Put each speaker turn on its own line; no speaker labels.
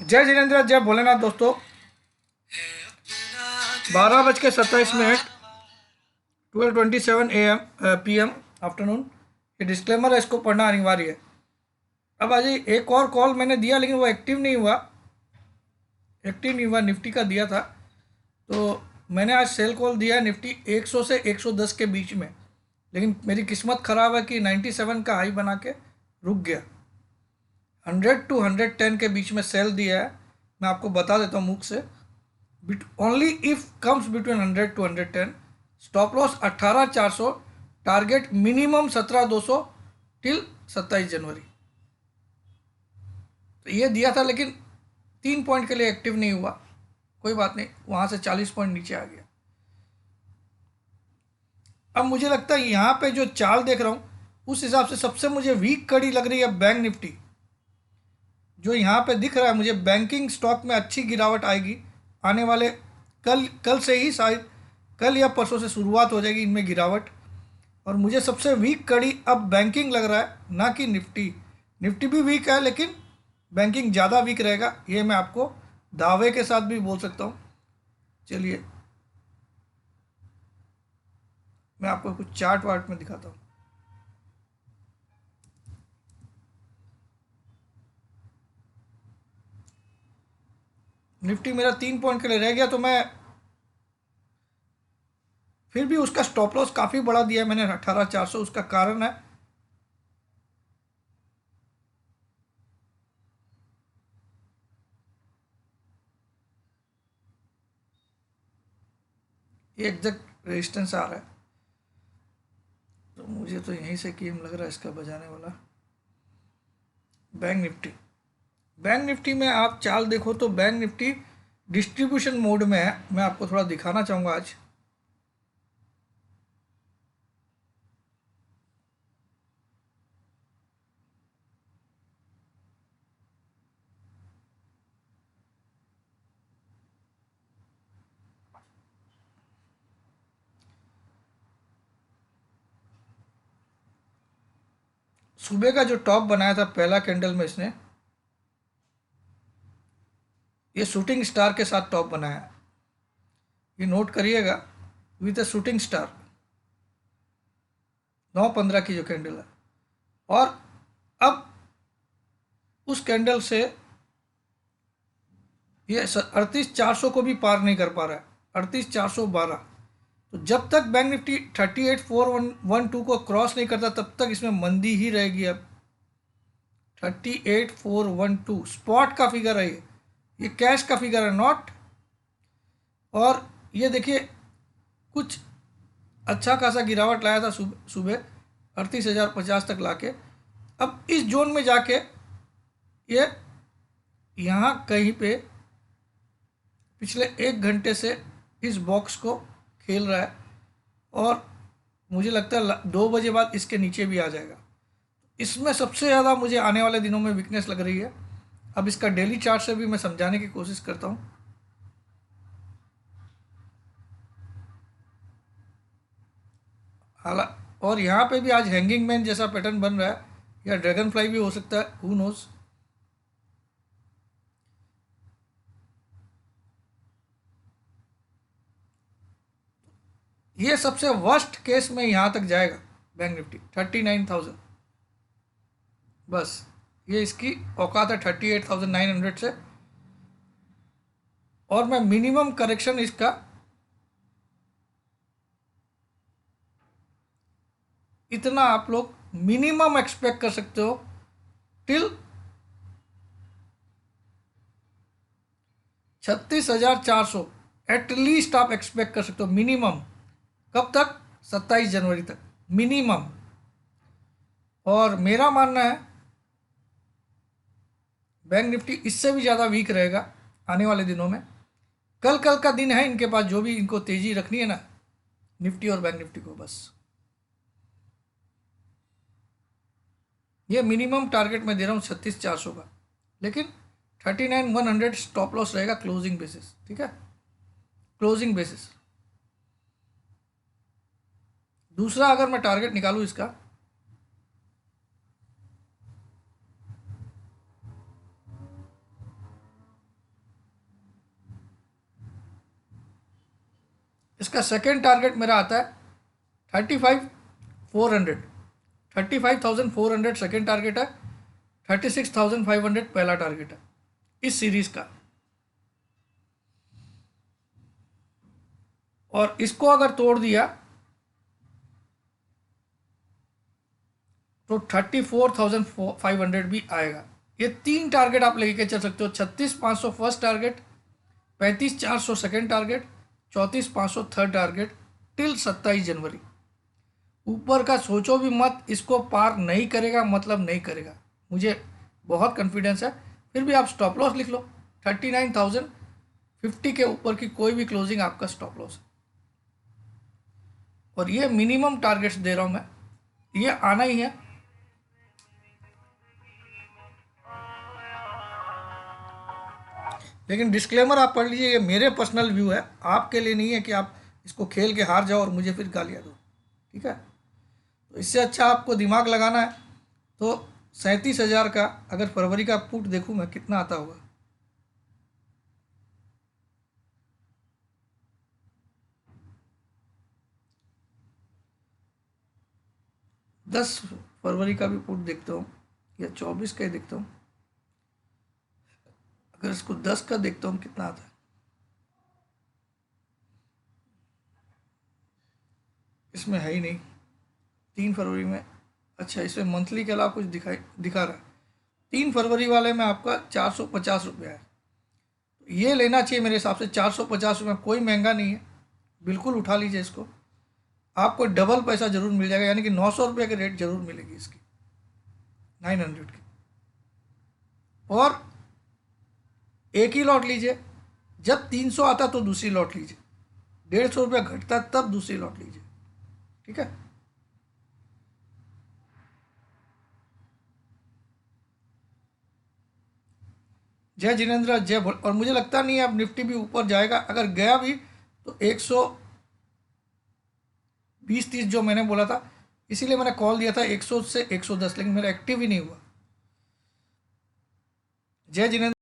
जय जिनेन्द्र, जय भोलेनाथ। दोस्तों, 12:27 12:27 AM PM आफ्टरनून। ये डिस्क्लेमर है, इसको पढ़ना अनिवार्य है। अब आज एक और कॉल मैंने दिया लेकिन वो एक्टिव नहीं हुआ, निफ्टी का दिया था। तो मैंने आज सेल कॉल दिया निफ्टी 100 से 110 के बीच में, लेकिन मेरी किस्मत ख़राब है कि 97 का हाई बना के रुक गया। 100 to 110 के बीच में सेल दिया है। मैं आपको बता देता हूँ मुख से, only if comes between 100 to 110। Stop loss 18,400, target minimum 17,200 till 27 जनवरी। तो ये दिया था लेकिन 3 पॉइंट के लिए एक्टिव नहीं हुआ। कोई बात नहीं, वहाँ से 40 पॉइंट नीचे आ गया। अब मुझे लगता है यहाँ पे जो चाल देख रहा हूँ उस हिसाब से सबसे मुझे वीक कड़ी लग रही है बैंक निफ्टी। जो यहाँ पे दिख रहा है मुझे, बैंकिंग स्टॉक में अच्छी गिरावट आएगी आने वाले कल से ही, शायद कल या परसों से शुरुआत हो जाएगी इनमें गिरावट। और मुझे सबसे वीक कड़ी अब बैंकिंग लग रहा है, ना कि निफ्टी। निफ्टी भी वीक है लेकिन बैंकिंग ज़्यादा वीक रहेगा, ये मैं आपको दावे के साथ भी बोल सकता हूँ। चलिए मैं आपको कुछ चार्ट वार्ट में दिखाता हूँ। निफ्टी मेरा 3 पॉइंट के लिए रह गया, तो मैं फिर भी उसका स्टॉप लॉस काफ़ी बड़ा दिया है मैंने, 18,400। उसका कारण है ये एग्जैक्ट रेजिस्टेंस आ रहा है, तो मुझे तो यहीं से गेम लग रहा है इसका बजाने वाला। बैंक निफ्टी में आप चाल देखो तो बैंक निफ्टी डिस्ट्रीब्यूशन मोड में है। मैं आपको थोड़ा दिखाना चाहूँगा आज। सुबह का जो टॉप बनाया था पहला कैंडल में इसने, ये शूटिंग स्टार के साथ टॉप बनाया है। ये नोट करिएगा, विद अ शूटिंग स्टार, 9:15 की जो कैंडल है। और अब उस कैंडल से ये 38,400 को भी पार नहीं कर पा रहा है, 38,412। तो जब तक बैंक निफ्टी 38,412 को क्रॉस नहीं करता तब तक इसमें मंदी ही रहेगी। अब 38,412 स्पॉट का फिगर है, ये कैश का फिगर है, नॉट। और ये देखिए कुछ अच्छा खासा गिरावट लाया था सुबह 38,050 तक लाके। अब इस जोन में जाके ये यहाँ कहीं पे पिछले 1 घंटे से इस बॉक्स को खेल रहा है, और मुझे लगता है 2 बजे बाद इसके नीचे भी आ जाएगा। इसमें सबसे ज़्यादा मुझे आने वाले दिनों में वीकनेस लग रही है। अब इसका डेली चार्ट से भी मैं समझाने की कोशिश करता हूँ। हालांकि और यहाँ पे भी आज हैंगिंग मैन जैसा पैटर्न बन रहा है, या ड्रैगन फ्लाई भी हो सकता है, हु नोज। ये सबसे वर्स्ट केस में यहाँ तक जाएगा बैंक निफ्टी 39,000, बस ये इसकी औकात है 38,900 से। और मैं मिनिमम करेक्शन इसका इतना आप लोग मिनिमम एक्सपेक्ट कर सकते हो टिल 36,400 एटलीस्ट आप एक्सपेक्ट कर सकते हो मिनिमम। कब तक? 27 जनवरी तक मिनिमम। और मेरा मानना है बैंक निफ्टी इससे भी ज़्यादा वीक रहेगा आने वाले दिनों में। कल का दिन है इनके पास, जो भी इनको तेज़ी रखनी है ना, निफ्टी और बैंक निफ्टी को, बस ये मिनिमम टारगेट मैं दे रहा हूँ 36,400 का, लेकिन 39,100 स्टॉप लॉस रहेगा क्लोजिंग बेसिस। ठीक है, क्लोजिंग बेसिस। दूसरा अगर मैं टारगेट निकालूँ इसका, इसका सेकेंड टारगेट मेरा आता है 35,400, 35,400 सेकेंड टारगेट है, 36,500 पहला टारगेट है इस सीरीज का। और इसको अगर तोड़ दिया तो 34,500 भी आएगा। ये 3 टारगेट आप लेके चल सकते हो, 36,500 first target, 35,400 second target, 34,500 third target till 27 जनवरी। ऊपर का सोचो भी मत, इसको पार नहीं करेगा मतलब नहीं करेगा, मुझे बहुत कॉन्फिडेंस है। फिर भी आप स्टॉप लॉस लिख लो, 39,050 के ऊपर की कोई भी क्लोजिंग आपका स्टॉप लॉस है। और ये मिनिमम टारगेट्स दे रहा हूं मैं, ये आना ही है। लेकिन डिस्क्लेमर आप पढ़ लीजिए, ये मेरे पर्सनल व्यू है, आपके लिए नहीं है कि आप इसको खेल के हार जाओ और मुझे फिर गालियाँ दो, ठीक है। तो इससे अच्छा आपको दिमाग लगाना है। तो 37,000 का अगर फरवरी का पुट देखूँ मैं कितना आता होगा, 10 फरवरी का भी पुट देखता हूँ या 24 का ही देखता हूँ। अगर इसको 10 का देखता हूँ कितना आता है, इसमें है ही नहीं 3 फरवरी में। अच्छा, इसमें मंथली के अलावा कुछ दिखा रहा है। 3 फरवरी वाले में आपका 450 रुपया है। ये लेना चाहिए मेरे हिसाब से, 450 रुपये कोई महंगा नहीं है, बिल्कुल उठा लीजिए इसको, आपको डबल पैसा जरूर मिल जाएगा, यानी कि 900 रुपये की रेट जरूर मिलेगी इसकी, 900 की। और एक ही लॉट लीजिए, जब 300 आता तो दूसरी लॉट लीजिए, 150 रुपया घटता तब दूसरी लॉट लीजिए, ठीक है। जय जिनेंद्र, जय भोल। और मुझे लगता नहीं है अब निफ्टी भी ऊपर जाएगा, अगर गया भी तो 120-30 जो मैंने बोला था, इसीलिए मैंने कॉल दिया था 100 से 110, लेकिन मेरा एक्टिव ही नहीं हुआ। जय जिनेंद्र।